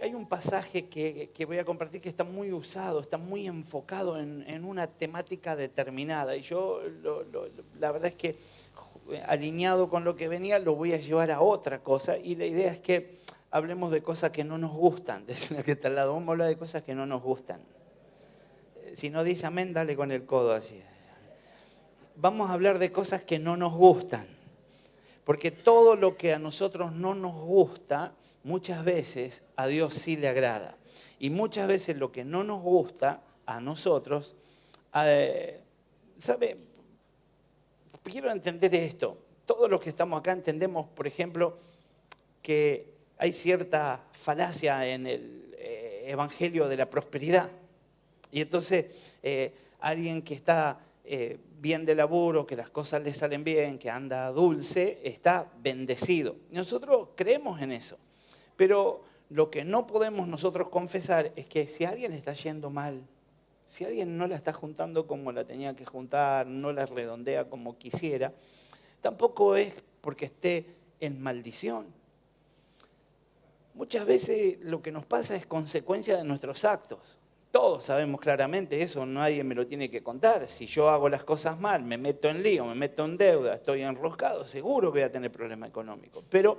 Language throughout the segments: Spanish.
hay un pasaje que voy a compartir que está muy usado, está muy enfocado en una temática determinada. Y yo, la verdad es que alineado con lo que venía, lo voy a llevar a otra cosa. Y la idea es que hablemos de cosas que no nos gustan. Desde la que está al lado, vamos a hablar de cosas que no nos gustan. Si no dice amén, dale con el codo así. Vamos a hablar de cosas que no nos gustan. Porque todo lo que a nosotros no nos gusta, muchas veces a Dios sí le agrada. Y muchas veces lo que no nos gusta a nosotros, ¿sabe? Quiero entender esto. Todos los que estamos acá entendemos, por ejemplo, que hay cierta falacia en el evangelio de la prosperidad. Y entonces alguien que está bien de laburo, que las cosas le salen bien, que anda dulce, está bendecido. Nosotros creemos en eso. Pero lo que no podemos nosotros confesar es que si a alguien le está yendo mal, si alguien no la está juntando como la tenía que juntar, no la redondea como quisiera, tampoco es porque esté en maldición. Muchas veces lo que nos pasa es consecuencia de nuestros actos. Todos sabemos claramente eso, nadie me lo tiene que contar. Si yo hago las cosas mal, me meto en lío, me meto en deuda, estoy enroscado, seguro que voy a tener problemas económicos. Pero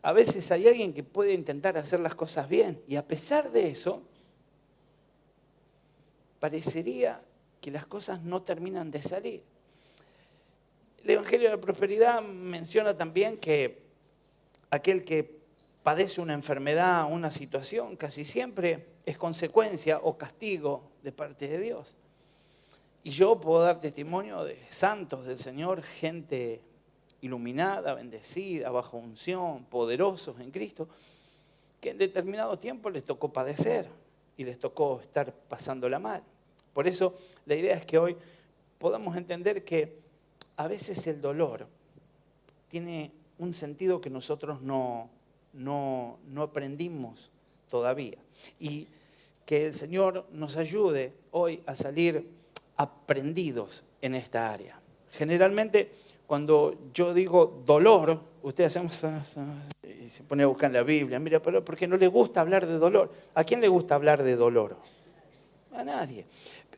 a veces hay alguien que puede intentar hacer las cosas bien y a pesar de eso, parecería que las cosas no terminan de salir. El Evangelio de la Prosperidad menciona también que aquel que padece una enfermedad, una situación, casi siempre es consecuencia o castigo de parte de Dios. Y yo puedo dar testimonio de santos del Señor, gente iluminada, bendecida, bajo unción, poderosos en Cristo, que en determinados tiempos les tocó padecer y les tocó estar pasándola mal. Por eso la idea es que hoy podamos entender que a veces el dolor tiene un sentido que nosotros no aprendimos todavía. Y que el Señor nos ayude hoy a salir aprendidos en esta área. Generalmente, cuando yo digo dolor, ustedes y se pone a buscar en la Biblia, mira, pero porque no le gusta hablar de dolor. ¿A quién le gusta hablar de dolor? A nadie.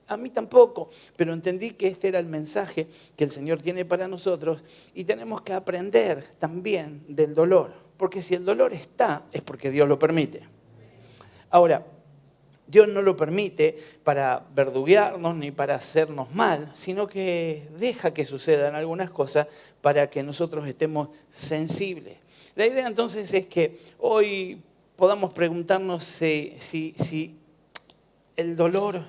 A mí tampoco, pero entendí que este era el mensaje que el Señor tiene para nosotros y tenemos que aprender también del dolor, porque si el dolor está, es porque Dios lo permite. Ahora, Dios no lo permite para verduguearnos ni para hacernos mal, sino que deja que sucedan algunas cosas para que nosotros estemos sensibles. La idea entonces es que hoy podamos preguntarnos si el dolor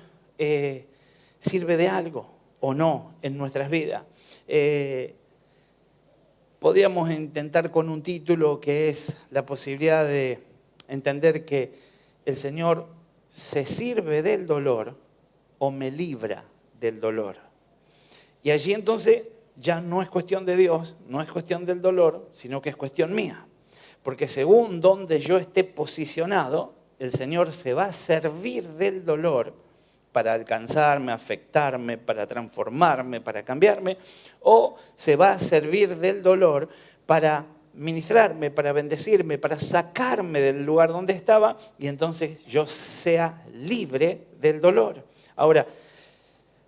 sirve de algo o no en nuestras vidas. Podríamos intentar con un título que es la posibilidad de entender que el Señor se sirve del dolor o me libra del dolor. Y allí entonces ya no es cuestión de Dios, no es cuestión del dolor, sino que es cuestión mía. Porque según donde yo esté posicionado, el Señor se va a servir del dolor para alcanzarme, afectarme, para transformarme, para cambiarme, o se va a servir del dolor para ministrarme, para bendecirme, para sacarme del lugar donde estaba y entonces yo sea libre del dolor. Ahora,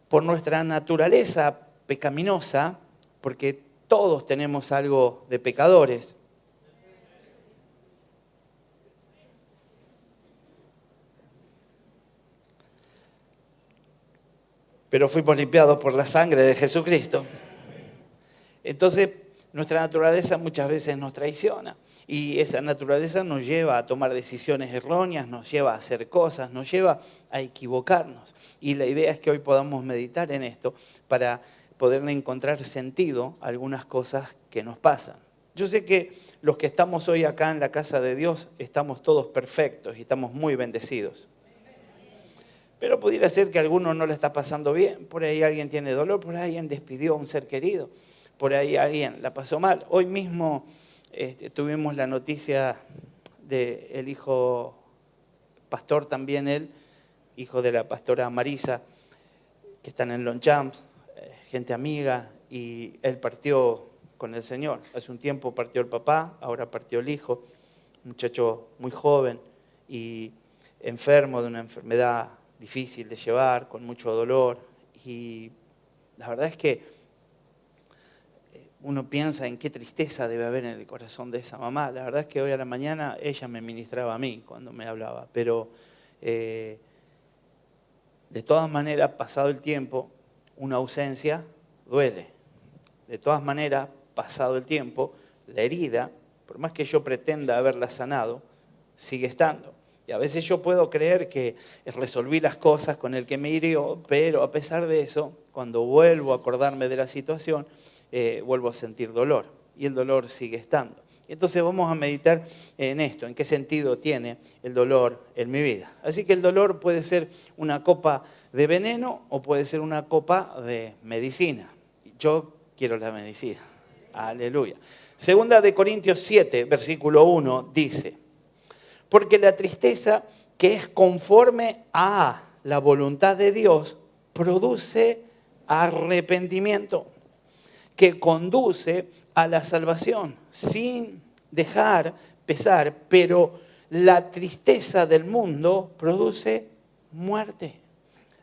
por nuestra naturaleza pecaminosa, porque todos tenemos algo de pecadores, pero fuimos limpiados por la sangre de Jesucristo. Entonces, nuestra naturaleza muchas veces nos traiciona y esa naturaleza nos lleva a tomar decisiones erróneas, nos lleva a hacer cosas, nos lleva a equivocarnos. Y la idea es que hoy podamos meditar en esto para poderle encontrar sentido a algunas cosas que nos pasan. Yo sé que los que estamos hoy acá en la casa de Dios estamos todos perfectos y estamos muy bendecidos. Pero pudiera ser que a alguno no le está pasando bien, por ahí alguien tiene dolor, por ahí alguien despidió a un ser querido, por ahí alguien la pasó mal. Hoy mismo tuvimos la noticia del hijo pastor, también él, hijo de la pastora Marisa, que están en Longchamps, gente amiga, y él partió con el Señor. Hace un tiempo partió el papá, ahora partió el hijo, un muchacho muy joven, y enfermo de una enfermedad difícil de llevar, con mucho dolor. Y la verdad es que uno piensa en qué tristeza debe haber en el corazón de esa mamá. La verdad es que hoy a la mañana ella me ministraba a mí cuando me hablaba, pero de todas maneras, pasado el tiempo, una ausencia duele. De todas maneras, pasado el tiempo, la herida, por más que yo pretenda haberla sanado, sigue estando. Y a veces yo puedo creer que resolví las cosas con el que me hirió, pero a pesar de eso, cuando vuelvo a acordarme de la situación, vuelvo a sentir dolor. Y el dolor sigue estando. Entonces vamos a meditar en esto, en qué sentido tiene el dolor en mi vida. Así que el dolor puede ser una copa de veneno o puede ser una copa de medicina. Yo quiero la medicina. Aleluya. Segunda de Corintios 7, versículo 1, dice: porque la tristeza que es conforme a la voluntad de Dios produce arrepentimiento, que conduce a la salvación, sin dejar pesar, pero la tristeza del mundo produce muerte.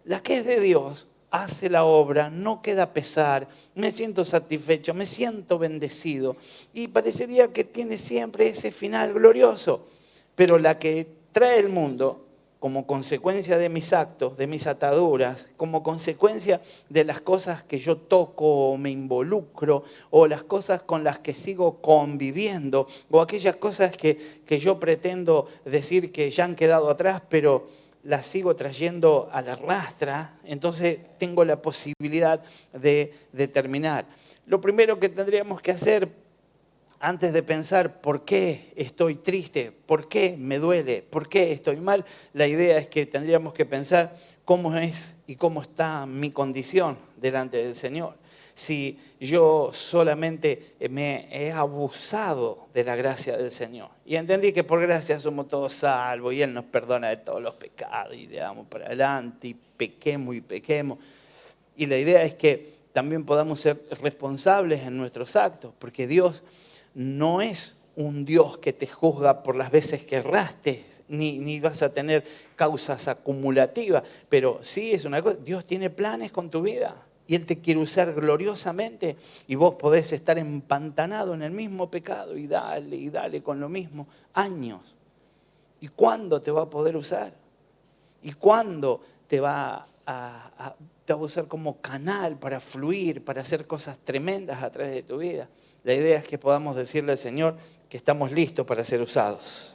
La que es de Dios hace la obra, no queda pesar, me siento satisfecho, me siento bendecido y parecería que tiene siempre ese final glorioso. Pero la que trae el mundo, como consecuencia de mis actos, de mis ataduras, como consecuencia de las cosas que yo toco o me involucro, o las cosas con las que sigo conviviendo, o aquellas cosas que yo pretendo decir que ya han quedado atrás, pero las sigo trayendo a la rastra, entonces tengo la posibilidad de terminar. Lo primero que tendríamos que hacer antes de pensar por qué estoy triste, por qué me duele, por qué estoy mal, la idea es que tendríamos que pensar cómo es y cómo está mi condición delante del Señor. Si yo solamente me he abusado de la gracia del Señor y entendí que por gracia somos todos salvos y Él nos perdona de todos los pecados y le damos para adelante y pequemos. Y la idea es que también podamos ser responsables en nuestros actos, porque Dios no es un Dios que te juzga por las veces que erraste, ni vas a tener causas acumulativas, pero sí es una cosa, Dios tiene planes con tu vida y Él te quiere usar gloriosamente y vos podés estar empantanado en el mismo pecado y dale con lo mismo años. ¿Y cuándo te va a poder usar? ¿Y cuándo te va a usar como canal para fluir, para hacer cosas tremendas a través de tu vida? La idea es que podamos decirle al Señor que estamos listos para ser usados.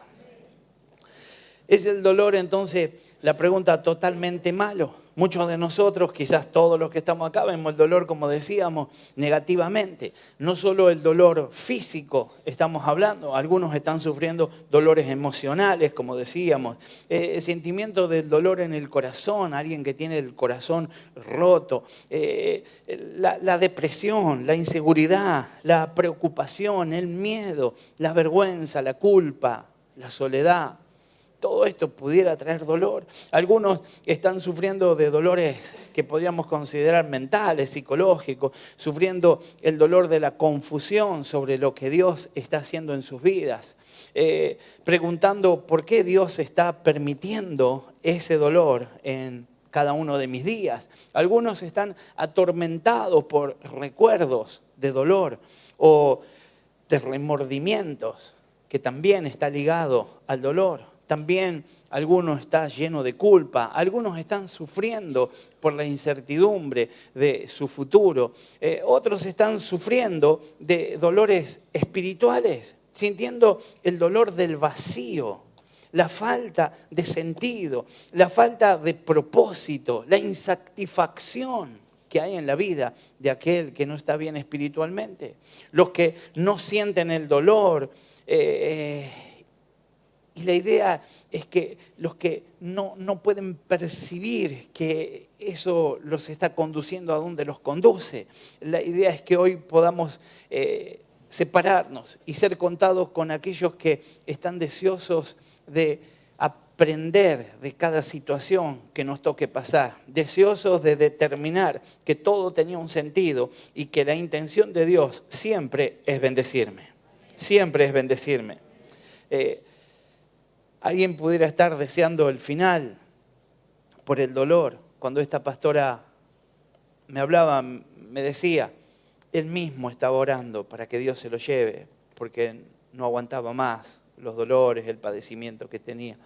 ¿Es el dolor entonces la pregunta totalmente malo? Muchos de nosotros, quizás todos los que estamos acá, vemos el dolor, como decíamos, negativamente. No solo el dolor físico estamos hablando, algunos están sufriendo dolores emocionales, como decíamos, el sentimiento del dolor en el corazón, alguien que tiene el corazón roto, la depresión, la inseguridad, la preocupación, el miedo, la vergüenza, la culpa, la soledad. Todo esto pudiera traer dolor. Algunos están sufriendo de dolores que podríamos considerar mentales, psicológicos, sufriendo el dolor de la confusión sobre lo que Dios está haciendo en sus vidas, preguntando por qué Dios está permitiendo ese dolor en cada uno de mis días. Algunos están atormentados por recuerdos de dolor o de remordimientos, que también está ligado al dolor. También algunos están llenos de culpa, algunos están sufriendo por la incertidumbre de su futuro, otros están sufriendo de dolores espirituales, sintiendo el dolor del vacío, la falta de sentido, la falta de propósito, la insatisfacción que hay en la vida de aquel que no está bien espiritualmente. Los que no sienten el dolor, y la idea es que los que no pueden percibir que eso los está conduciendo a donde los conduce, la idea es que hoy podamos separarnos y ser contados con aquellos que están deseosos de aprender de cada situación que nos toque pasar, deseosos de determinar que todo tenía un sentido y que la intención de Dios siempre es bendecirme, siempre es bendecirme. alguien pudiera estar deseando el final por el dolor. Cuando esta pastora me hablaba, me decía, él mismo estaba orando para que Dios se lo lleve, porque no aguantaba más los dolores, el padecimiento que tenía.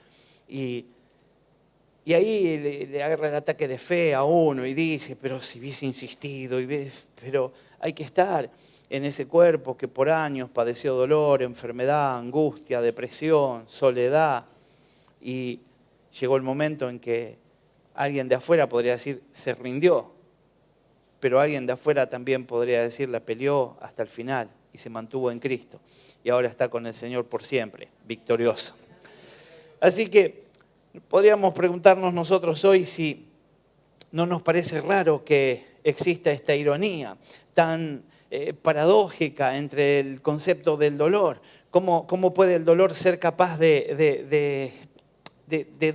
Y ahí le agarra el ataque de fe a uno y dice, pero si hubiese insistido, pero hay que estar en ese cuerpo que por años padeció dolor, enfermedad, angustia, depresión, soledad. Y llegó el momento en que alguien de afuera podría decir, se rindió. Pero alguien de afuera también podría decir, la peleó hasta el final y se mantuvo en Cristo. Y ahora está con el Señor por siempre, victorioso. Así que podríamos preguntarnos nosotros hoy si no nos parece raro que exista esta ironía tan paradójica entre el concepto del dolor. ¿Cómo puede el dolor ser capaz de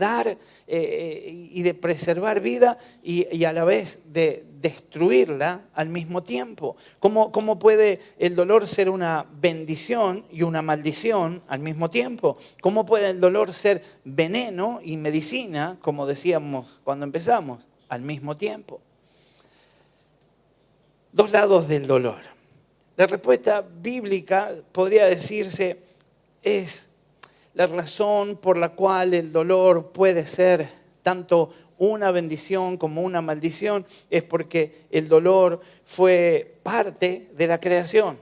dar y de preservar vida y a la vez de destruirla al mismo tiempo? ¿Cómo puede el dolor ser una bendición y una maldición al mismo tiempo? ¿Cómo puede el dolor ser veneno y medicina, como decíamos cuando empezamos, al mismo tiempo? Dos lados del dolor. La respuesta bíblica, podría decirse, es la razón por la cual el dolor puede ser tanto una bendición como una maldición, es porque el dolor fue parte de la creación,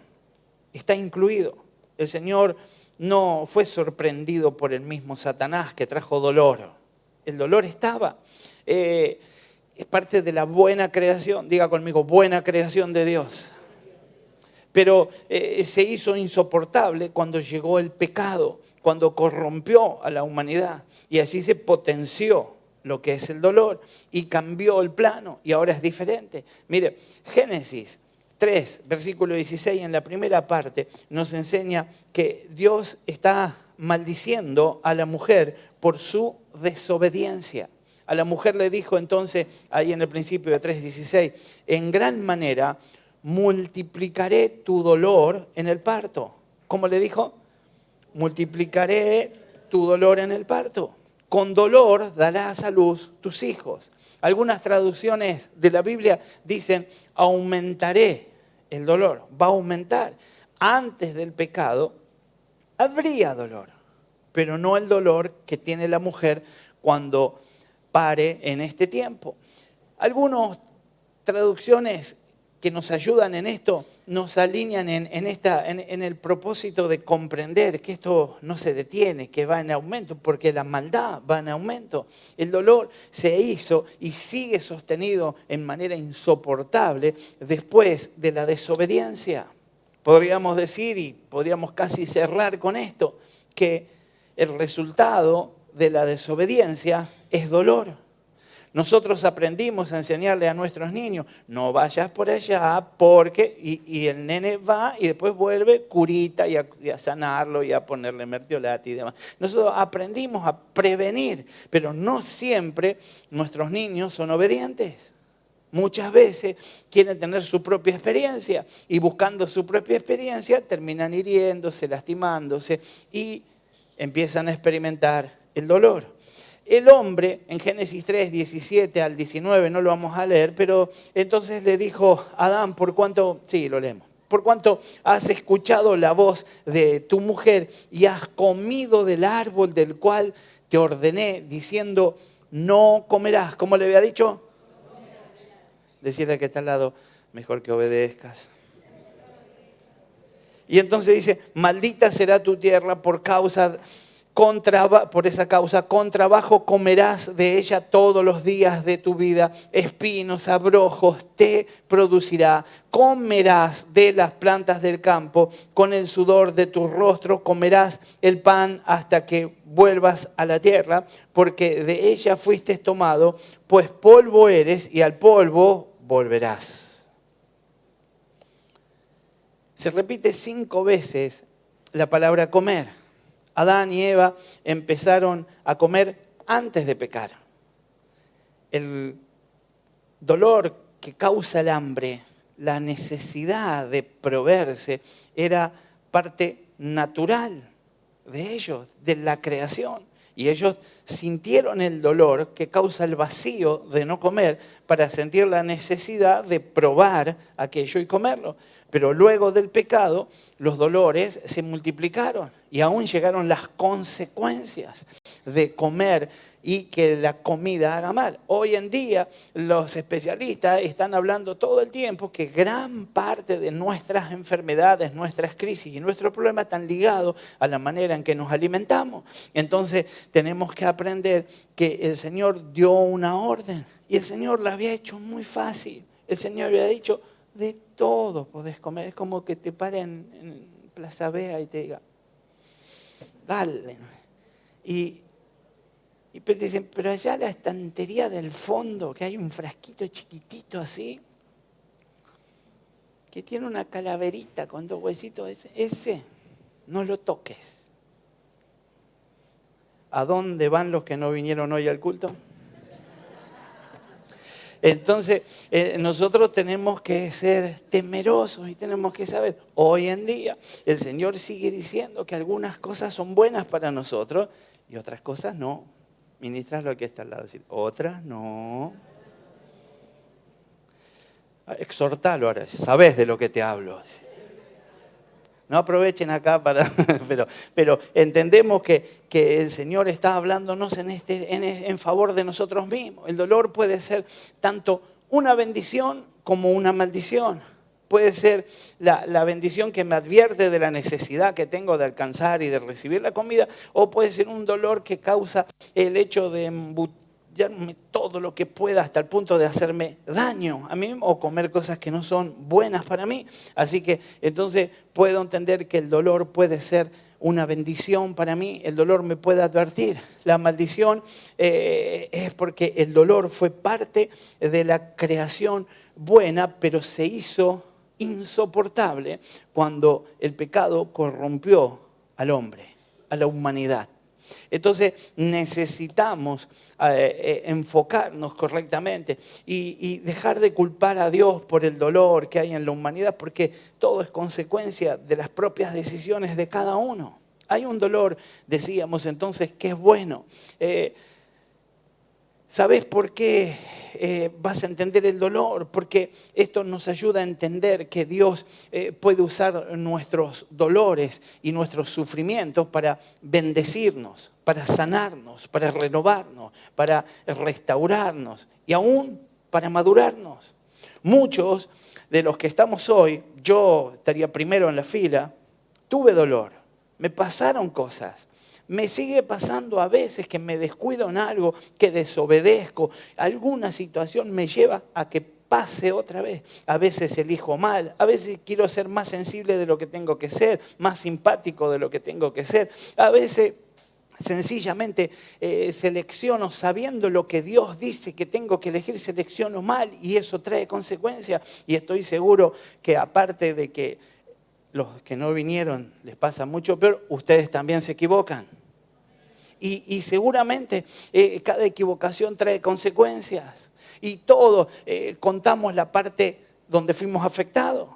está incluido. El Señor no fue sorprendido por el mismo Satanás que trajo dolor. El dolor estaba. Es parte de la buena creación, diga conmigo, buena creación de Dios. Pero se hizo insoportable cuando llegó el pecado, cuando corrompió a la humanidad. Y así se potenció lo que es el dolor y cambió el plano y ahora es diferente. Mire, Génesis 3, versículo 16, en la primera parte, nos enseña que Dios está maldiciendo a la mujer por su desobediencia. A la mujer le dijo entonces, ahí en el principio de 3:16, en gran manera multiplicaré tu dolor en el parto. ¿Cómo le dijo? Multiplicaré tu dolor en el parto. Con dolor darás a luz tus hijos. Algunas traducciones de la Biblia dicen, aumentaré el dolor, va a aumentar. Antes del pecado habría dolor, pero no el dolor que tiene la mujer cuando pare en este tiempo. Algunas traducciones que nos ayudan en esto, nos alinean en el propósito de comprender que esto no se detiene, que va en aumento, porque la maldad va en aumento. El dolor se hizo y sigue sostenido en manera insoportable después de la desobediencia. Podríamos decir, y podríamos casi cerrar con esto, que el resultado de la desobediencia es dolor. Nosotros aprendimos a enseñarle a nuestros niños, no vayas por allá porque, y el nene va y después vuelve curita y a sanarlo y a ponerle mertiolate y demás. Nosotros aprendimos a prevenir, pero no siempre nuestros niños son obedientes. Muchas veces quieren tener su propia experiencia y buscando su propia experiencia terminan hiriéndose, lastimándose y empiezan a experimentar el dolor. El hombre, en Génesis 3, 17 al 19, no lo vamos a leer, pero entonces le dijo a Adán, por cuanto has escuchado la voz de tu mujer y has comido del árbol del cual te ordené, diciendo, no comerás. ¿Cómo le había dicho? Decirle que está al lado, mejor que obedezcas. Y entonces dice, maldita será tu tierra por esa causa, con trabajo comerás de ella todos los días de tu vida, espinos, abrojos te producirá, comerás de las plantas del campo, con el sudor de tu rostro comerás el pan hasta que vuelvas a la tierra, porque de ella fuiste tomado, pues polvo eres y al polvo volverás. Se repite 5 veces la palabra comer. Adán y Eva empezaron a comer antes de pecar. El dolor que causa el hambre, la necesidad de proveerse, era parte natural de ellos, de la creación. Y ellos sintieron el dolor que causa el vacío de no comer para sentir la necesidad de probar aquello y comerlo. Pero luego del pecado, los dolores se multiplicaron y aún llegaron las consecuencias de comer y que la comida haga mal. Hoy en día los especialistas están hablando todo el tiempo que gran parte de nuestras enfermedades, nuestras crisis y nuestros problemas están ligados a la manera en que nos alimentamos. Entonces tenemos que aprender que el Señor dio una orden y el Señor la había hecho muy fácil. El Señor había dicho, de todo podés comer. Es como que te paren en Plaza Vea y te diga, dale. Y te dicen, pero allá la estantería del fondo, que hay un frasquito chiquitito así, que tiene una calaverita con 2 huesitos, ese no lo toques. ¿A dónde van los que no vinieron hoy al culto? Entonces, nosotros tenemos que ser temerosos y tenemos que saber, hoy en día el Señor sigue diciendo que algunas cosas son buenas para nosotros y otras cosas no. Ministras lo que está al lado, decir, otras no. Exhortalo ahora, sabés de lo que te hablo. No aprovechen acá para... Pero entendemos que el Señor está hablándonos en favor de nosotros mismos. El dolor puede ser tanto una bendición como una maldición. Puede ser la bendición que me advierte de la necesidad que tengo de alcanzar y de recibir la comida, o puede ser un dolor que causa el hecho de embutirme todo lo que pueda hasta el punto de hacerme daño a mí o comer cosas que no son buenas para mí. Así que entonces puedo entender que el dolor puede ser una bendición para mí, el dolor me puede advertir. La maldición es porque el dolor fue parte de la creación buena, pero se hizo insoportable cuando el pecado corrompió al hombre, a la humanidad. Entonces necesitamos enfocarnos correctamente y dejar de culpar a Dios por el dolor que hay en la humanidad, porque todo es consecuencia de las propias decisiones de cada uno. Hay un dolor, decíamos entonces, que es bueno. ¿Sabes por qué vas a entender el dolor? Porque esto nos ayuda a entender que Dios puede usar nuestros dolores y nuestros sufrimientos para bendecirnos, para sanarnos, para renovarnos, para restaurarnos y aún para madurarnos. Muchos de los que estamos hoy, yo estaría primero en la fila, tuve dolor, me pasaron cosas. Me sigue pasando a veces que me descuido en algo, que desobedezco. Alguna situación me lleva a que pase otra vez. A veces elijo mal, a veces quiero ser más sensible de lo que tengo que ser, más simpático de lo que tengo que ser. A veces sencillamente selecciono sabiendo lo que Dios dice que tengo que elegir, selecciono mal y eso trae consecuencias. Y estoy seguro que aparte de que los que no vinieron les pasa mucho peor, ustedes también se equivocan. Y seguramente cada equivocación trae consecuencias. Y todos contamos la parte donde fuimos afectados.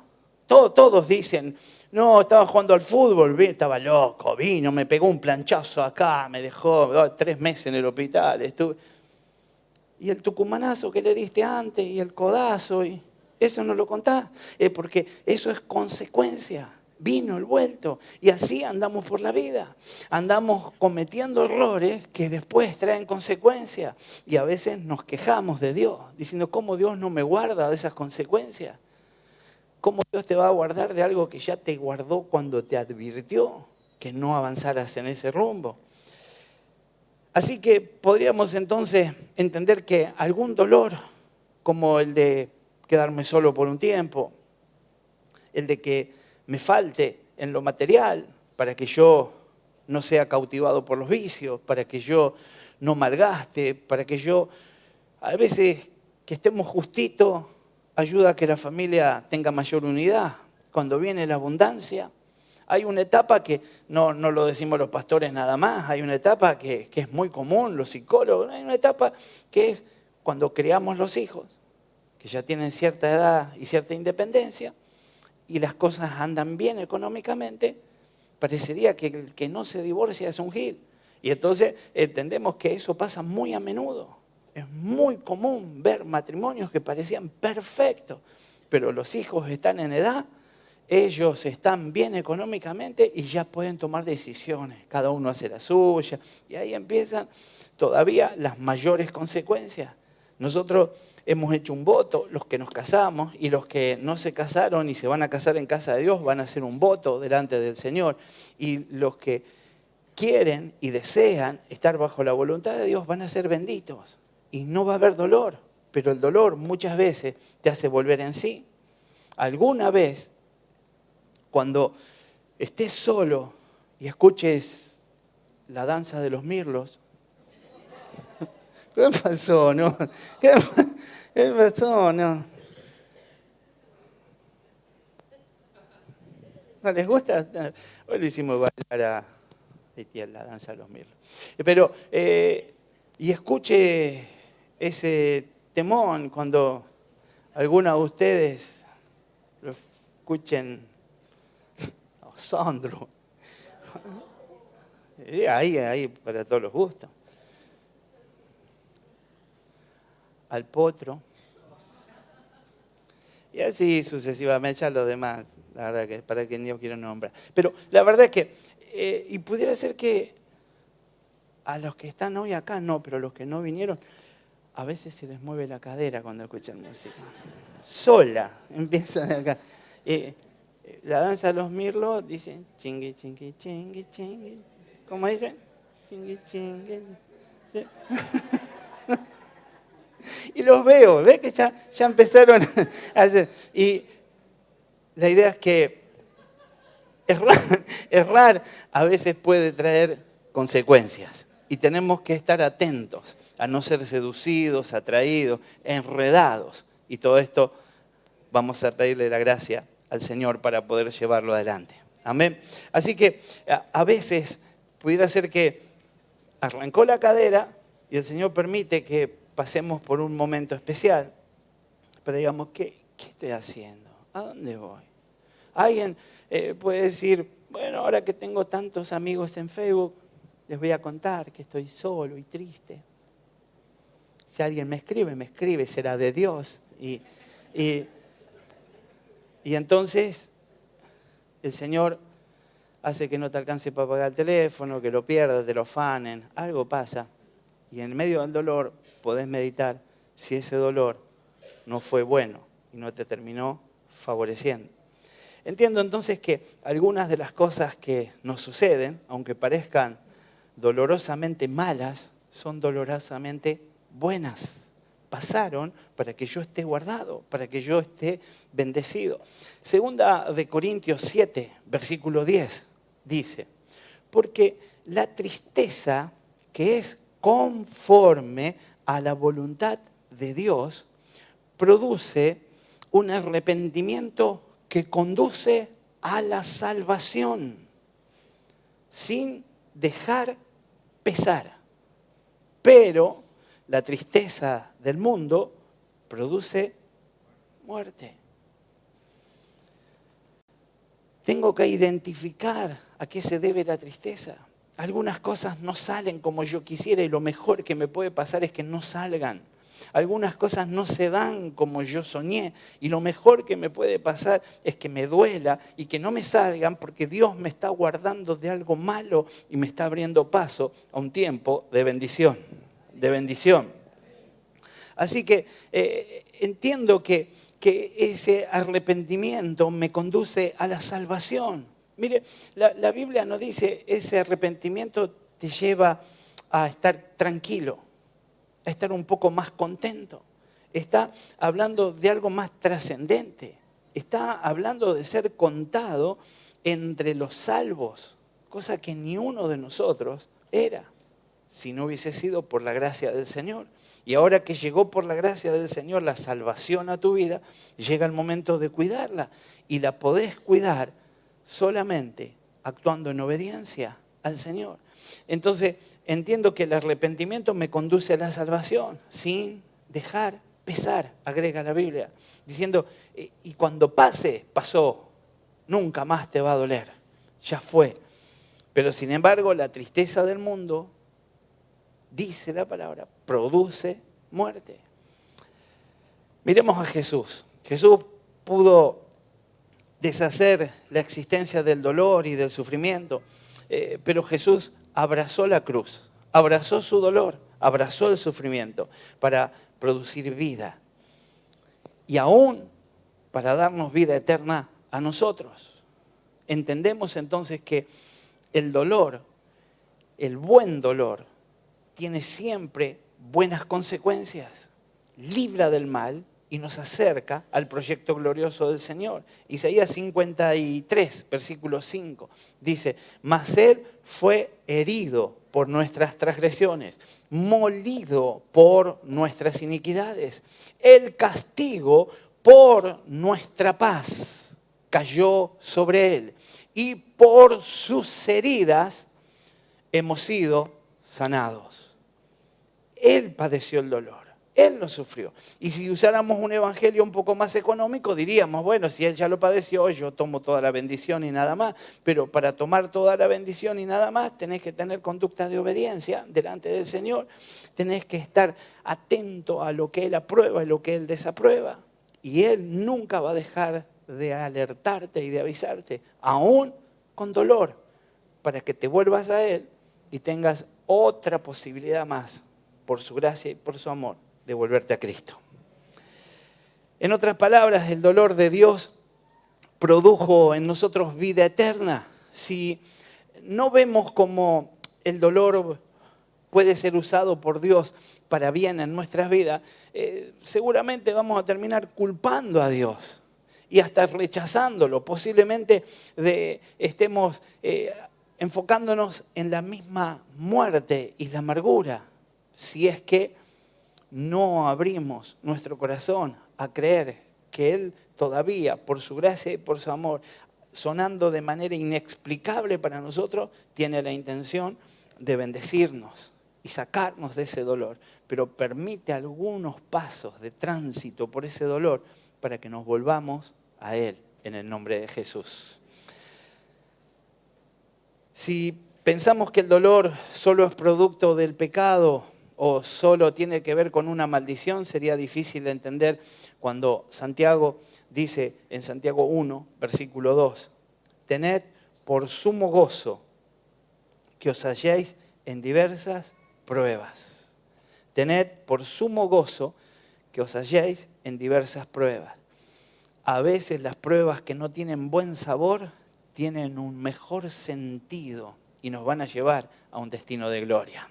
Todos dicen, no, estaba jugando al fútbol, estaba loco, vino, me pegó un planchazo acá, me dejó 3 meses en el hospital. Estuve. Y el tucumanazo que le diste antes, y el codazo, y eso no lo contás, porque eso es consecuencia. Vino el vuelto y así andamos por la vida. Andamos cometiendo errores que después traen consecuencias y a veces nos quejamos de Dios, diciendo cómo Dios no me guarda de esas consecuencias. ¿Cómo Dios te va a guardar de algo que ya te guardó cuando te advirtió que no avanzaras en ese rumbo? Así que podríamos entonces entender que algún dolor, como el de quedarme solo por un tiempo, el de que me falte en lo material para que yo no sea cautivado por los vicios, para que yo no malgaste, para que yo, a veces que estemos justitos, ayuda a que la familia tenga mayor unidad. Cuando viene la abundancia, hay una etapa que no lo decimos los pastores nada más, hay una etapa que es muy común, los psicólogos, hay una etapa que es cuando creamos los hijos, que ya tienen cierta edad y cierta independencia, y las cosas andan bien económicamente, parecería que el que no se divorcia es un gil. Y entonces entendemos que eso pasa muy a menudo. Es muy común ver matrimonios que parecían perfectos, pero los hijos están en edad, ellos están bien económicamente y ya pueden tomar decisiones. Cada uno hace la suya y ahí empiezan todavía las mayores consecuencias. Nosotros hemos hecho un voto, los que nos casamos y los que no se casaron y se van a casar en casa de Dios van a hacer un voto delante del Señor. Y los que quieren y desean estar bajo la voluntad de Dios van a ser benditos. Y no va a haber dolor, pero el dolor muchas veces te hace volver en sí. Alguna vez, cuando estés solo y escuches la danza de los mirlos, ¿qué pasó? No? ¿Qué pasó? No. ¿No les gusta? Hoy lo hicimos bailar a la danza de los mirlos. Pero, y escuche ese temón cuando algunos de ustedes lo escuchen a Sandro. Ahí para todos los gustos. Al potro. Y así sucesivamente, ya los demás, la verdad que para que no quiero nombrar. Pero la verdad es que, y pudiera ser que a los que están hoy acá no, pero los que no vinieron, a veces se les mueve la cadera cuando escuchan música. Sola, empiezan acá. La danza de los mirlos dice chingui, chingui, chingui, chingui. ¿Cómo dice? Chingui, chingui. ¿Sí? Y los veo, ¿ves que ya empezaron a hacer? Y la idea es que errar a veces puede traer consecuencias. Y tenemos que estar atentos a no ser seducidos, atraídos, enredados. Y todo esto vamos a pedirle la gracia al Señor para poder llevarlo adelante. Amén. Así que a veces pudiera ser que arrancó la cadera y el Señor permite que pasemos por un momento especial. Pero digamos, ¿qué estoy haciendo? ¿A dónde voy? Alguien puede decir, bueno, ahora que tengo tantos amigos en Facebook, les voy a contar que estoy solo y triste. Si alguien me escribe, será de Dios. Y entonces el Señor hace que no te alcance para pagar el teléfono, que lo pierdas, te lo afanen, algo pasa. Y en medio del dolor podés meditar si ese dolor no fue bueno y no te terminó favoreciendo. Entiendo entonces que algunas de las cosas que nos suceden, aunque parezcan dolorosamente malas, son dolorosamente buenas. Pasaron para que yo esté guardado, para que yo esté bendecido. Segunda de Corintios 7, versículo 10, dice, porque la tristeza que es conforme a la voluntad de Dios produce un arrepentimiento que conduce a la salvación sin dejar pesar. Pero la tristeza del mundo produce muerte. Tengo que identificar a qué se debe la tristeza. Algunas cosas no salen como yo quisiera y lo mejor que me puede pasar es que no salgan. Algunas cosas no se dan como yo soñé y lo mejor que me puede pasar es que me duela y que no me salgan porque Dios me está guardando de algo malo y me está abriendo paso a un tiempo de bendición. Así que entiendo que ese arrepentimiento me conduce a la salvación. Mire, la Biblia nos dice ese arrepentimiento te lleva a estar tranquilo, a estar un poco más contento. Está hablando de algo más trascendente. Está hablando de ser contado entre los salvos, cosa que ni uno de nosotros era, si no hubiese sido por la gracia del Señor. Y ahora que llegó por la gracia del Señor la salvación a tu vida, llega el momento de cuidarla. Y la podés cuidar solamente actuando en obediencia al Señor. Entonces, entiendo que el arrepentimiento me conduce a la salvación, sin dejar pesar, agrega la Biblia, diciendo, y cuando pase, pasó, nunca más te va a doler, ya fue. Pero sin embargo, la tristeza del mundo, dice la palabra, produce muerte. Miremos a Jesús. Jesús pudo deshacer la existencia del dolor y del sufrimiento, pero Jesús abrazó la cruz, abrazó su dolor, abrazó el sufrimiento para producir vida y aún para darnos vida eterna a nosotros. Entendemos entonces que el dolor, el buen dolor, tiene siempre buenas consecuencias, libra del mal y nos acerca al proyecto glorioso del Señor. Isaías 53, versículo 5, dice: mas Él fue herido por nuestras transgresiones, molido por nuestras iniquidades. El castigo por nuestra paz cayó sobre Él, y por sus heridas hemos sido sanados. Él padeció el dolor. Él lo sufrió. Y si usáramos un evangelio un poco más económico, diríamos, bueno, si Él ya lo padeció, yo tomo toda la bendición y nada más. Pero para tomar toda la bendición y nada más, tenés que tener conducta de obediencia delante del Señor. Tenés que estar atento a lo que Él aprueba y lo que Él desaprueba. Y Él nunca va a dejar de alertarte y de avisarte, aún con dolor, para que te vuelvas a Él y tengas otra posibilidad más, por su gracia y por su amor, de volverte a Cristo. En otras palabras, el dolor de Dios produjo en nosotros vida eterna. Si no vemos cómo el dolor puede ser usado por Dios para bien en nuestras vidas, seguramente vamos a terminar culpando a Dios y hasta rechazándolo. Posiblemente estemos enfocándonos en la misma muerte y la amargura, si es que no abrimos nuestro corazón a creer que Él todavía, por su gracia y por su amor, sonando de manera inexplicable para nosotros, tiene la intención de bendecirnos y sacarnos de ese dolor, pero permite algunos pasos de tránsito por ese dolor para que nos volvamos a Él en el nombre de Jesús. Si pensamos que el dolor solo es producto del pecado o solo tiene que ver con una maldición, sería difícil de entender cuando Santiago dice en Santiago 1, versículo 2, tened por sumo gozo que os halléis en diversas pruebas. Tened por sumo gozo que os halléis en diversas pruebas. A veces las pruebas que no tienen buen sabor tienen un mejor sentido y nos van a llevar a un destino de gloria.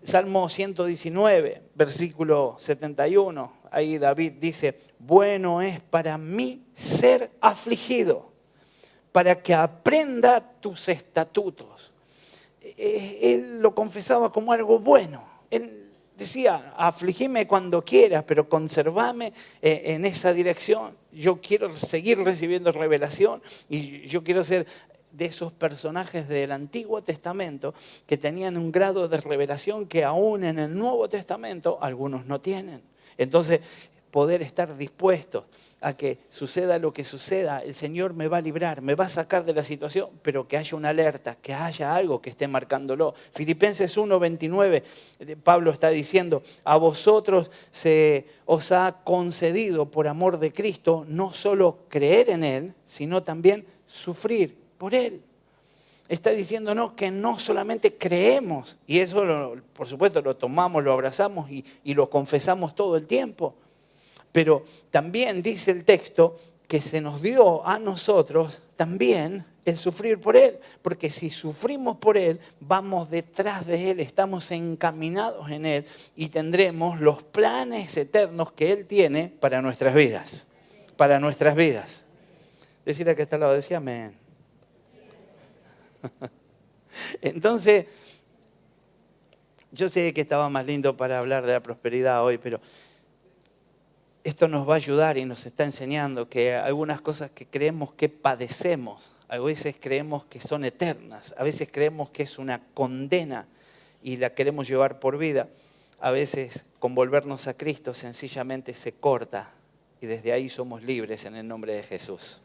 Salmo 119, versículo 71, ahí David dice, bueno es para mí ser afligido, para que aprenda tus estatutos. Él lo confesaba como algo bueno. Él decía, afligime cuando quieras, pero conservame en esa dirección. Yo quiero seguir recibiendo revelación y yo quiero ser de esos personajes del Antiguo Testamento que tenían un grado de revelación que aún en el Nuevo Testamento algunos no tienen. Entonces, poder estar dispuestos a que suceda lo que suceda, el Señor me va a librar, me va a sacar de la situación, pero que haya una alerta, que haya algo que esté marcándolo. Filipenses 1:29, Pablo está diciendo, a vosotros se os ha concedido por amor de Cristo no solo creer en Él, sino también sufrir por Él. Está diciéndonos que no solamente creemos, y eso por supuesto lo tomamos, lo abrazamos y lo confesamos todo el tiempo, pero también dice el texto que se nos dio a nosotros también el sufrir por Él, porque si sufrimos por Él, vamos detrás de Él, estamos encaminados en Él y tendremos los planes eternos que Él tiene para nuestras vidas, para nuestras vidas. Decir a que está al lado, decía amén. Entonces, yo sé que estaba más lindo para hablar de la prosperidad hoy, pero esto nos va a ayudar y nos está enseñando que algunas cosas que creemos que padecemos, a veces creemos que son eternas, a veces creemos que es una condena y la queremos llevar por vida, a veces con volvernos a Cristo sencillamente se corta y desde ahí somos libres en el nombre de Jesús.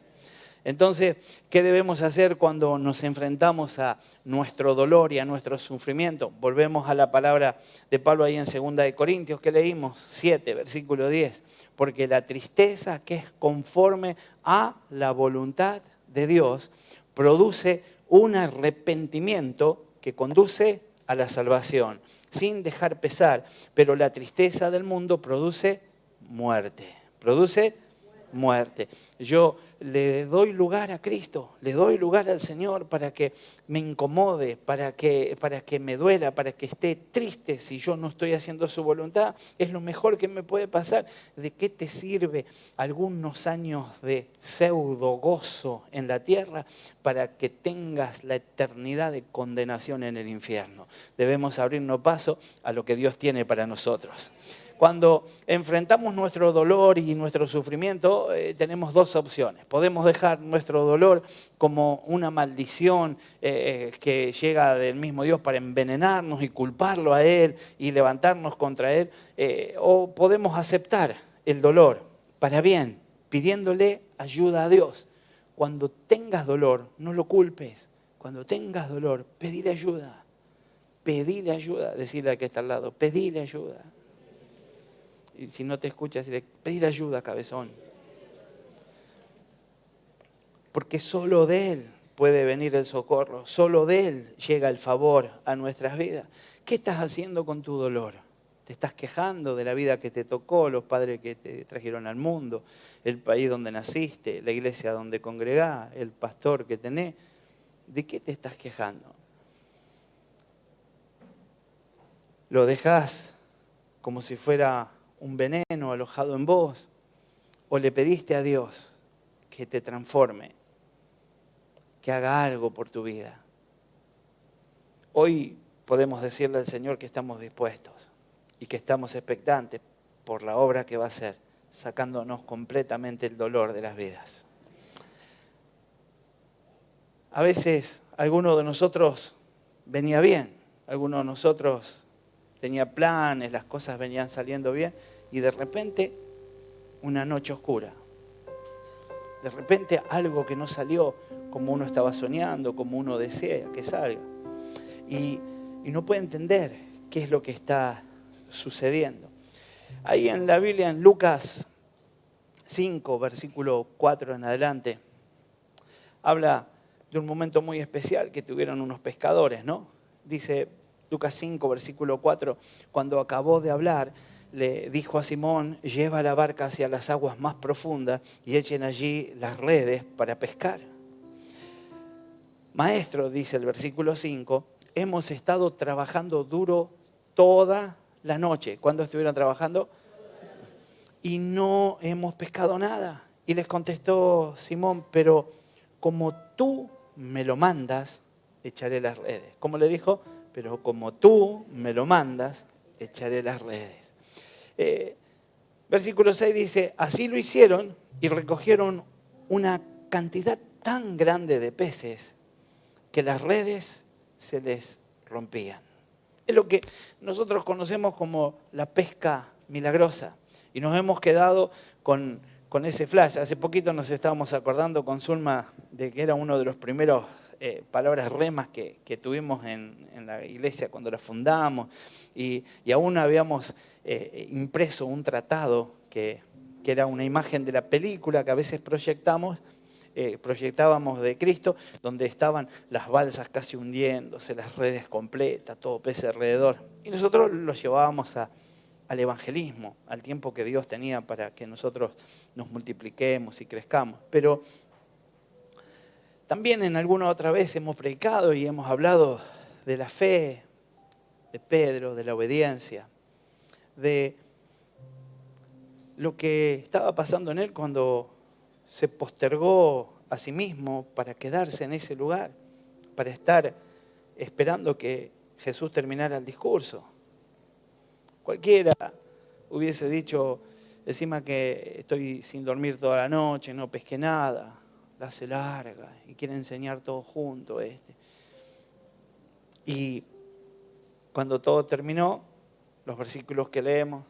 Entonces, ¿qué debemos hacer cuando nos enfrentamos a nuestro dolor y a nuestro sufrimiento? Volvemos a la palabra de Pablo ahí en 2 de Corintios, que leímos, 7, versículo 10. Porque la tristeza que es conforme a la voluntad de Dios produce un arrepentimiento que conduce a la salvación, sin dejar pesar. Pero la tristeza del mundo produce muerte. Produce muerte. Yo le doy lugar a Cristo, le doy lugar al Señor para que me incomode, para que me duela, para que esté triste si yo no estoy haciendo su voluntad. Es lo mejor que me puede pasar. ¿De qué te sirve algunos años de pseudo gozo en la tierra para que tengas la eternidad de condenación en el infierno? Debemos abrirnos paso a lo que Dios tiene para nosotros. Cuando enfrentamos nuestro dolor y nuestro sufrimiento, tenemos dos opciones. Podemos dejar nuestro dolor como una maldición que llega del mismo Dios para envenenarnos y culparlo a Él y levantarnos contra Él. O podemos aceptar el dolor para bien, pidiéndole ayuda a Dios. Cuando tengas dolor, no lo culpes. Cuando tengas dolor, pedir ayuda. Pedirle ayuda. Decirle al que está al lado, pedirle ayuda. Y si no te escuchas, decirle, pedir ayuda, cabezón. Porque solo de Él puede venir el socorro, solo de Él llega el favor a nuestras vidas. ¿Qué estás haciendo con tu dolor? ¿Te estás quejando de la vida que te tocó, los padres que te trajeron al mundo, el país donde naciste, la iglesia donde congregás, el pastor que tenés? ¿De qué te estás quejando? ¿Lo dejás como si fuera un veneno alojado en vos? ¿O le pediste a Dios que te transforme, que haga algo por tu vida? Hoy podemos decirle al Señor que estamos dispuestos y que estamos expectantes por la obra que va a hacer, sacándonos completamente el dolor de las vidas. A veces alguno de nosotros venía bien, alguno de nosotros tenía planes, las cosas venían saliendo bien y de repente una noche oscura. De repente algo que no salió como uno estaba soñando, como uno desea que salga. Y no puede entender qué es lo que está sucediendo. Ahí en la Biblia, en Lucas 5, versículo 4 en adelante, habla de un momento muy especial que tuvieron unos pescadores, ¿no? Dice Lucas 5, versículo 4, cuando acabó de hablar, le dijo a Simón, lleva la barca hacia las aguas más profundas y echen allí las redes para pescar. Maestro, dice el versículo 5, hemos estado trabajando duro toda la noche. ¿Cuándo estuvieron trabajando? Y no hemos pescado nada. Y les contestó Simón, pero como tú me lo mandas, echaré las redes. ¿Cómo le dijo? Pero como tú me lo mandas, echaré las redes. Versículo 6 dice, así lo hicieron y recogieron una cantidad tan grande de peces que las redes se les rompían. Es lo que nosotros conocemos como la pesca milagrosa. Y nos hemos quedado con ese flash. Hace poquito nos estábamos acordando con Zulma de que era uno de los primeros palabras remas que tuvimos en la iglesia cuando la fundamos. Y aún habíamos impreso un tratado que era una imagen de la película que a veces proyectábamos de Cristo, donde estaban las balsas casi hundiéndose, las redes completas, todo pez alrededor. Y nosotros lo llevábamos al evangelismo, al tiempo que Dios tenía para que nosotros nos multipliquemos y crezcamos. Pero también en alguna otra vez hemos predicado y hemos hablado de la fe de Pedro, de la obediencia, de lo que estaba pasando en él cuando se postergó a sí mismo para quedarse en ese lugar, para estar esperando que Jesús terminara el discurso. Cualquiera hubiese dicho, encima que estoy sin dormir toda la noche, no pesqué nada, la hace larga y quiere enseñar todo junto Y cuando todo terminó, los versículos que leemos,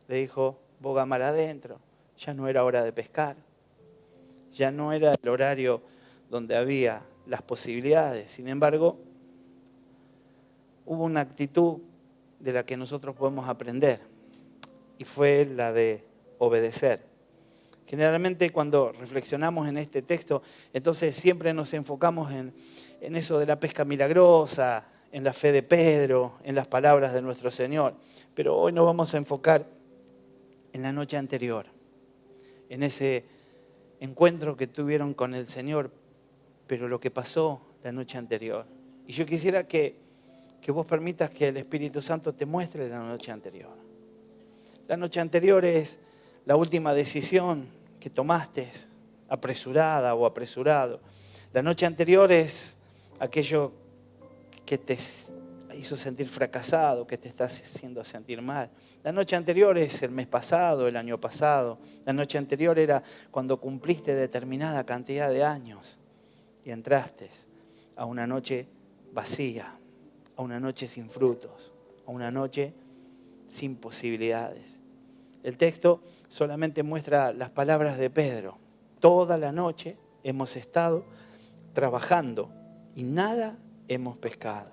le dijo, boga mar adentro, ya no era hora de pescar. ya no era el horario donde había las posibilidades. Sin embargo, hubo una actitud de la que nosotros podemos aprender y fue la de obedecer. Generalmente cuando reflexionamos en este texto, entonces siempre nos enfocamos en eso de la pesca milagrosa, en la fe de Pedro, en las palabras de nuestro Señor. Pero hoy nos vamos a enfocar en la noche anterior, en ese encuentro que tuvieron con el Señor, pero lo que pasó la noche anterior. Y yo quisiera que vos permitas que el Espíritu Santo te muestre la noche anterior. La noche anterior es la última decisión que tomaste, apresurada o apresurado. La noche anterior es aquello que te hizo sentir fracasado, que te está haciendo sentir mal. La noche anterior es el mes pasado, el año pasado. La noche anterior era cuando cumpliste determinada cantidad de años y entraste a una noche vacía, a una noche sin frutos, a una noche sin posibilidades. El texto solamente muestra las palabras de Pedro. Toda la noche hemos estado trabajando y nada hemos pescado.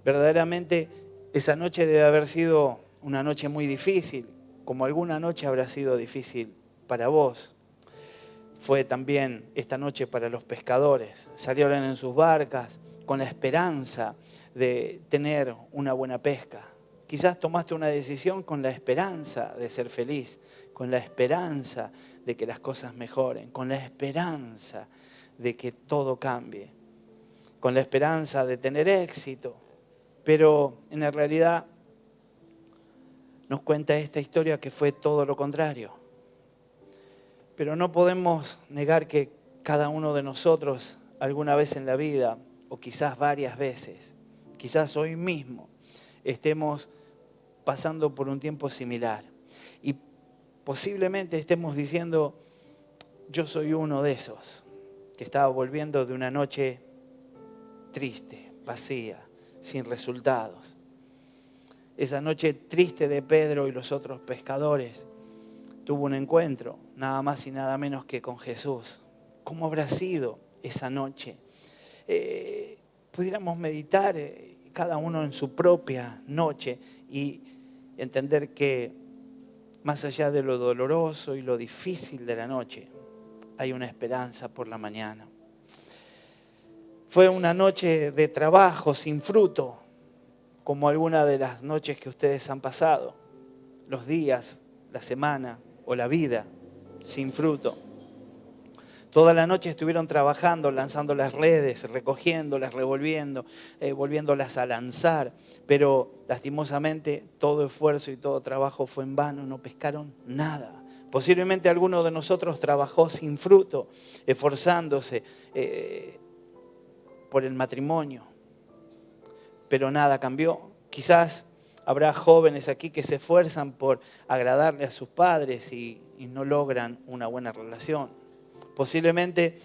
Verdaderamente esa noche debe haber sido una noche muy difícil, como alguna noche habrá sido difícil para vos. Fue también esta noche para los pescadores. Salieron en sus barcas con la esperanza de tener una buena pesca. Quizás tomaste una decisión con la esperanza de ser feliz, con la esperanza de que las cosas mejoren, con la esperanza de que todo cambie, con la esperanza de tener éxito. Pero en la realidad nos cuenta esta historia que fue todo lo contrario. Pero no podemos negar que cada uno de nosotros alguna vez en la vida, o quizás varias veces, quizás hoy mismo, estemos pasando por un tiempo similar. Y posiblemente estemos diciendo, yo soy uno de esos, que estaba volviendo de una noche triste, vacía, sin resultados. Esa noche triste de Pedro y los otros pescadores tuvo un encuentro, nada más y nada menos que con Jesús. ¿Cómo habrá sido esa noche? Pudiéramos meditar cada uno en su propia noche y entender que más allá de lo doloroso y lo difícil de la noche, hay una esperanza por la mañana. Fue una noche de trabajo sin fruto, como alguna de las noches que ustedes han pasado, los días, la semana o la vida sin fruto. Toda la noche estuvieron trabajando, lanzando las redes, recogiéndolas, revolviendo, volviéndolas a lanzar. Pero lastimosamente todo esfuerzo y todo trabajo fue en vano, no pescaron nada. Posiblemente alguno de nosotros trabajó sin fruto, esforzándose por el matrimonio. Pero nada cambió. Quizás habrá jóvenes aquí que se esfuerzan por agradarle a sus padres y no logran una buena relación. Posiblemente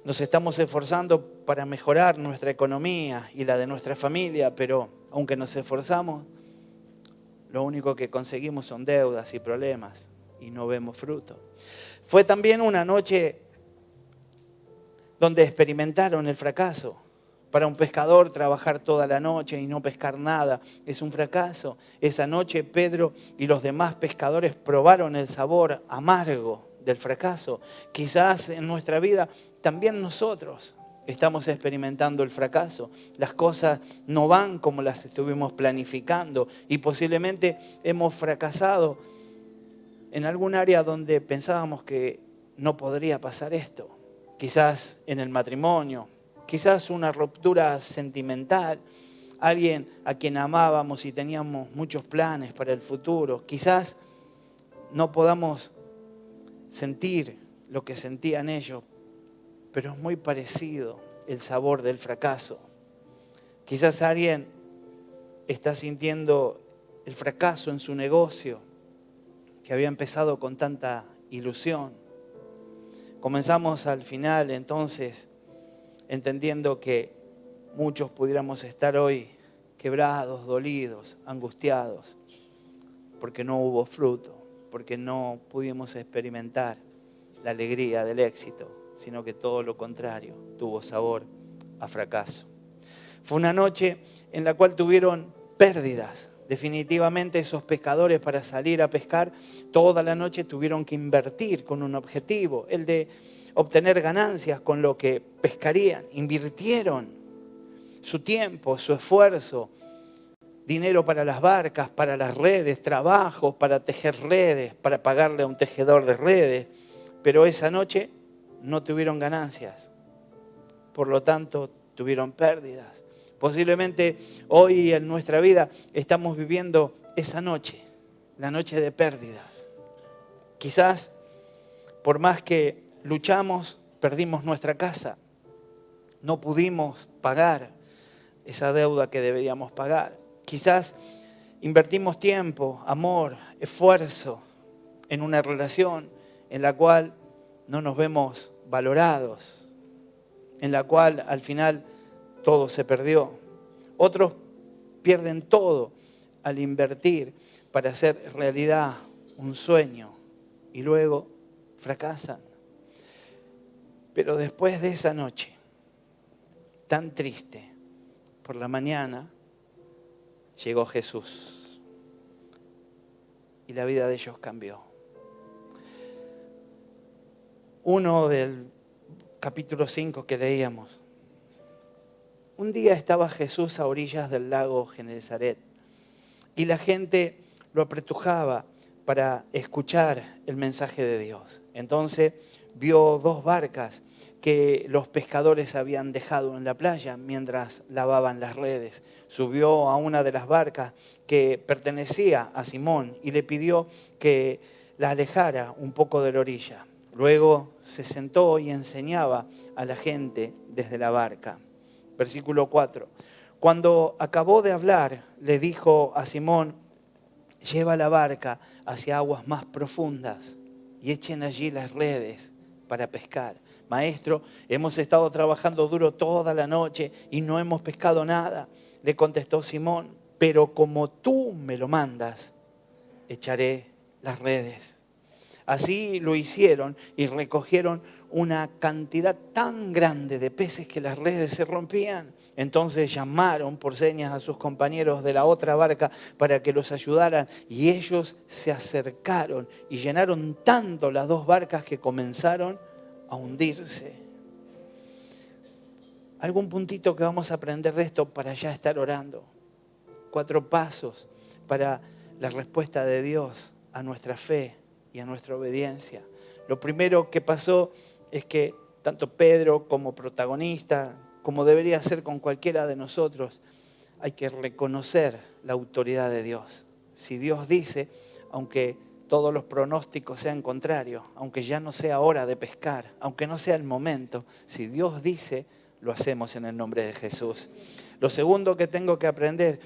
nos estamos esforzando para mejorar nuestra economía y la de nuestra familia, pero aunque nos esforzamos, lo único que conseguimos son deudas y problemas y no vemos fruto. Fue también una noche donde experimentaron el fracaso. Para un pescador trabajar toda la noche y no pescar nada es un fracaso. Esa noche Pedro y los demás pescadores probaron el sabor amargo del fracaso. Quizás en nuestra vida también nosotros estamos experimentando el fracaso. Las cosas no van como las estuvimos planificando y posiblemente hemos fracasado en algún área donde pensábamos que no podría pasar esto. Quizás en el matrimonio, quizás una ruptura sentimental, alguien a quien amábamos y teníamos muchos planes para el futuro. Quizás no podamos sentir lo que sentían ellos, pero es muy parecido el sabor del fracaso. Quizás alguien está sintiendo el fracaso en su negocio, que había empezado con tanta ilusión. Comenzamos al final entonces entendiendo que muchos pudiéramos estar hoy quebrados, dolidos, angustiados, porque no hubo fruto, porque no pudimos experimentar la alegría del éxito, sino que todo lo contrario, tuvo sabor a fracaso. Fue una noche en la cual tuvieron pérdidas. Definitivamente esos pescadores, para salir a pescar toda la noche, tuvieron que invertir con un objetivo, el de obtener ganancias con lo que pescarían. Invirtieron su tiempo, su esfuerzo, dinero para las barcas, para las redes, trabajos para tejer redes, para pagarle a un tejedor de redes. Pero esa noche no tuvieron ganancias. Por lo tanto, tuvieron pérdidas. Posiblemente hoy en nuestra vida estamos viviendo esa noche, la noche de pérdidas. Quizás por más que luchamos, perdimos nuestra casa. No pudimos pagar esa deuda que deberíamos pagar. Quizás invertimos tiempo, amor, esfuerzo en una relación en la cual no nos vemos valorados, en la cual al final todo se perdió. Otros pierden todo al invertir para hacer realidad un sueño y luego fracasan. Pero después de esa noche tan triste, por la mañana llegó Jesús y la vida de ellos cambió. Uno del capítulo 5 que leíamos. Un día estaba Jesús a orillas del lago Genesaret y la gente lo apretujaba para escuchar el mensaje de Dios. Entonces vio 2 barcas que los pescadores habían dejado en la playa mientras lavaban las redes. Subió a una de las barcas que pertenecía a Simón y le pidió que la alejara un poco de la orilla. Luego se sentó y enseñaba a la gente desde la barca. Versículo 4. Cuando acabó de hablar, le dijo a Simón: lleva la barca hacia aguas más profundas y echen allí las redes para pescar. Maestro, hemos estado trabajando duro toda la noche y no hemos pescado nada. Le contestó Simón: pero como tú me lo mandas, echaré las redes. Así lo hicieron y recogieron una cantidad tan grande de peces que las redes se rompían. Entonces llamaron por señas a sus compañeros de la otra barca para que los ayudaran y ellos se acercaron y llenaron tanto las 2 barcas que comenzaron a hundirse. Algún puntito que vamos a aprender de esto para ya estar orando. 4 pasos para la respuesta de Dios a nuestra fe y a nuestra obediencia. Lo primero que pasó es que tanto Pedro como protagonista, como debería ser con cualquiera de nosotros, hay que reconocer la autoridad de Dios. Si Dios dice, aunque todos los pronósticos sean contrarios, aunque ya no sea hora de pescar, aunque no sea el momento, si Dios dice, lo hacemos en el nombre de Jesús. Lo segundo que tengo que aprender,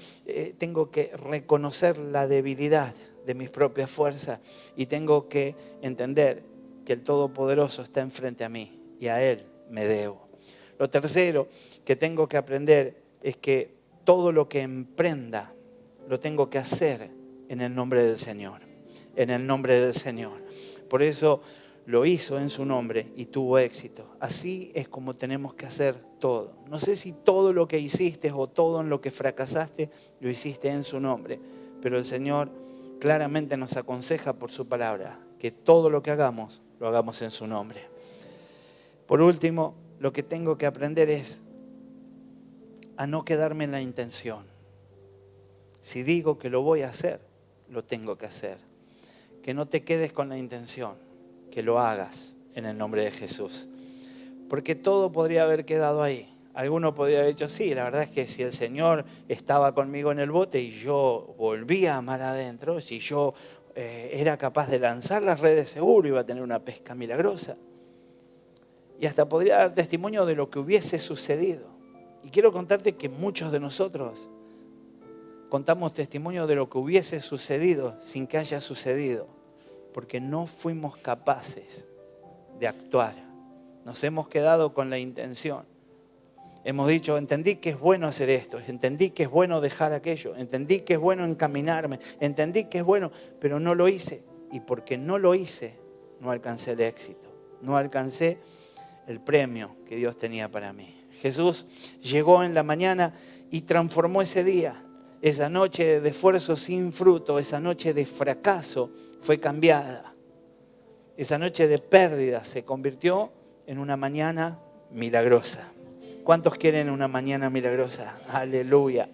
tengo que reconocer la debilidad de mis propias fuerzas y tengo que entender que el Todopoderoso está enfrente a mí y a Él me debo. Lo tercero que tengo que aprender es que todo lo que emprenda lo tengo que hacer en el nombre del Señor. En el nombre del Señor. Por eso lo hizo en su nombre y tuvo éxito. Así es como tenemos que hacer todo. No sé si todo lo que hiciste o todo en lo que fracasaste lo hiciste en su nombre, pero el Señor claramente nos aconseja por su palabra que todo lo que hagamos, lo hagamos en su nombre. Por último, lo que tengo que aprender es a no quedarme en la intención. Si digo que lo voy a hacer, lo tengo que hacer. Que no te quedes con la intención, que lo hagas en el nombre de Jesús. Porque todo podría haber quedado ahí. Alguno podría haber dicho, sí, la verdad es que si el Señor estaba conmigo en el bote y yo volvía a mar adentro, si yo era capaz de lanzar las redes seguro, iba a tener una pesca milagrosa. Y hasta podría dar testimonio de lo que hubiese sucedido. Y quiero contarte que muchos de nosotros contamos testimonio de lo que hubiese sucedido sin que haya sucedido, porque no fuimos capaces de actuar. Nos hemos quedado con la intención. Hemos dicho, entendí que es bueno hacer esto, entendí que es bueno dejar aquello, entendí que es bueno encaminarme, entendí que es bueno, pero no lo hice. Y porque no lo hice, no alcancé el éxito. no alcancé el premio que Dios tenía para mí. Jesús llegó en la mañana y transformó ese día. Esa noche de esfuerzo sin fruto, esa noche de fracaso fue cambiada. Esa noche de pérdida se convirtió en una mañana milagrosa. ¿Cuántos quieren una mañana milagrosa? Aleluya.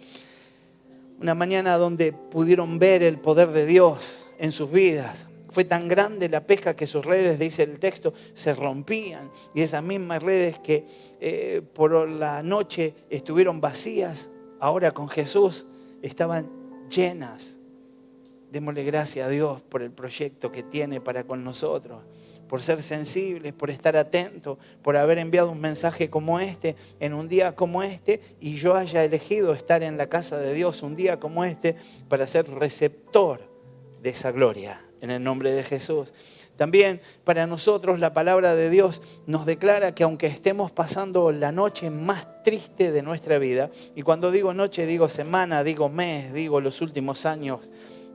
Una mañana donde pudieron ver el poder de Dios en sus vidas. Fue tan grande la pesca que sus redes, dice el texto, se rompían. Y esas mismas redes que por la noche estuvieron vacías, ahora con Jesús estaban llenas. Démosle gracias a Dios por el proyecto que tiene para con nosotros, por ser sensibles, por estar atentos, por haber enviado un mensaje como este, en un día como este, y yo haya elegido estar en la casa de Dios un día como este para ser receptor de esa gloria, en el nombre de Jesús. También para nosotros la palabra de Dios nos declara que aunque estemos pasando la noche más triste de nuestra vida, y cuando digo noche digo semana, digo mes, digo los últimos años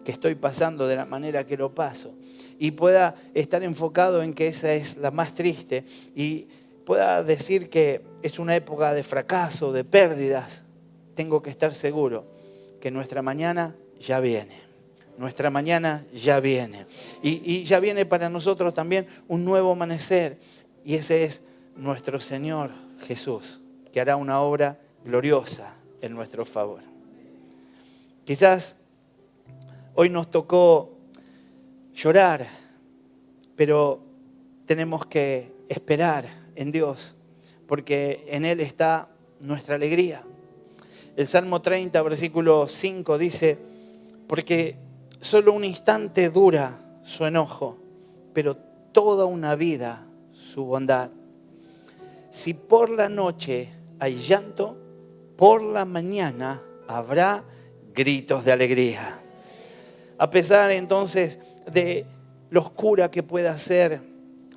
que estoy pasando de la manera que lo paso, y pueda estar enfocado en que esa es la más triste y pueda decir que es una época de fracaso, de pérdidas, tengo que estar seguro que nuestra mañana ya viene. Nuestra mañana ya viene. Y ya viene para nosotros también un nuevo amanecer. Y ese es nuestro Señor Jesús, que hará una obra gloriosa en nuestro favor. Quizás hoy nos tocó llorar, pero tenemos que esperar en Dios, porque en Él está nuestra alegría. El Salmo 30, versículo 5 dice, porque solo un instante dura su enojo, pero toda una vida su bondad. Si por la noche hay llanto, por la mañana habrá gritos de alegría. A pesar entonces de lo oscura que pueda ser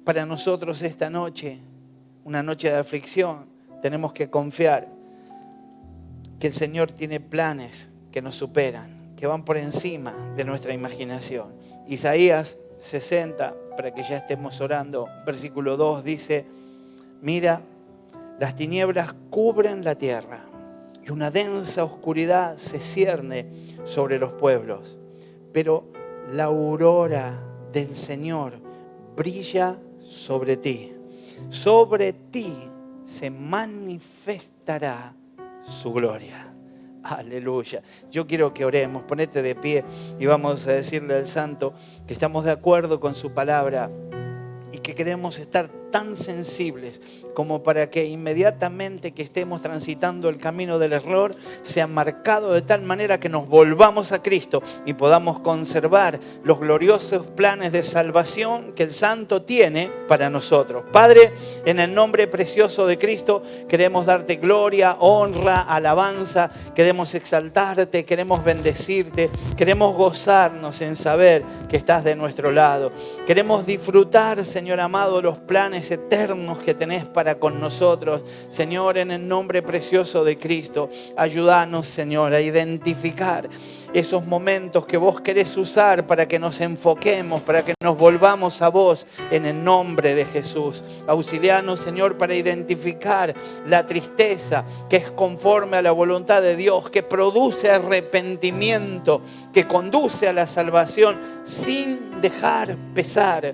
para nosotros esta noche, una noche de aflicción, tenemos que confiar que el Señor tiene planes que nos superan, que van por encima de nuestra imaginación. Isaías 60, para que ya estemos orando, versículo 2 dice, mira, las tinieblas cubren la tierra y una densa oscuridad se cierne sobre los pueblos, pero la aurora del Señor brilla sobre ti se manifestará su gloria. Aleluya. Yo quiero que oremos, ponete de pie y vamos a decirle al Santo que estamos de acuerdo con su palabra y que queremos estar tan sensibles como para que inmediatamente que estemos transitando el camino del error sea marcado de tal manera que nos volvamos a Cristo y podamos conservar los gloriosos planes de salvación que el Santo tiene para nosotros. Padre, en el nombre precioso de Cristo queremos darte gloria, honra, alabanza, queremos exaltarte, queremos bendecirte, queremos gozarnos en saber que estás de nuestro lado. Queremos disfrutar, Señor amado, los planes eternos que tenés para con nosotros. Señor, en el nombre precioso de Cristo, ayúdanos, Señor, a identificar esos momentos que vos querés usar para que nos enfoquemos, para que nos volvamos a vos en el nombre de Jesús. Auxilianos, Señor, para identificar la tristeza que es conforme a la voluntad de Dios, que produce arrepentimiento, que conduce a la salvación sin dejar pesar.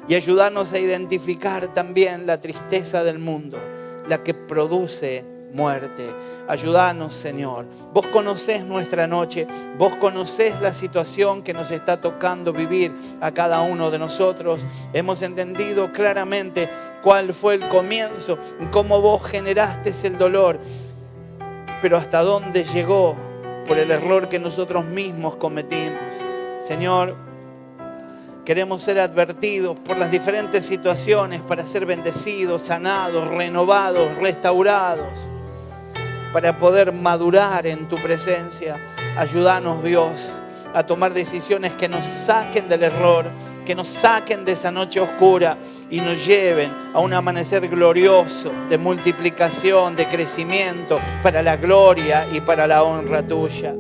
Y ayudarnos a identificar también la tristeza del mundo, la que produce muerte. Ayúdanos, Señor. Vos conocés nuestra noche, vos conocés la situación que nos está tocando vivir a cada uno de nosotros. Hemos entendido claramente cuál fue el comienzo, cómo vos generaste el dolor, pero hasta dónde llegó por el error que nosotros mismos cometimos. Señor, queremos ser advertidos por las diferentes situaciones para ser bendecidos, sanados, renovados, restaurados, para poder madurar en tu presencia. Ayúdanos, Dios, a tomar decisiones que nos saquen del error, que nos saquen de esa noche oscura y nos lleven a un amanecer glorioso de multiplicación, de crecimiento, para la gloria y para la honra tuya.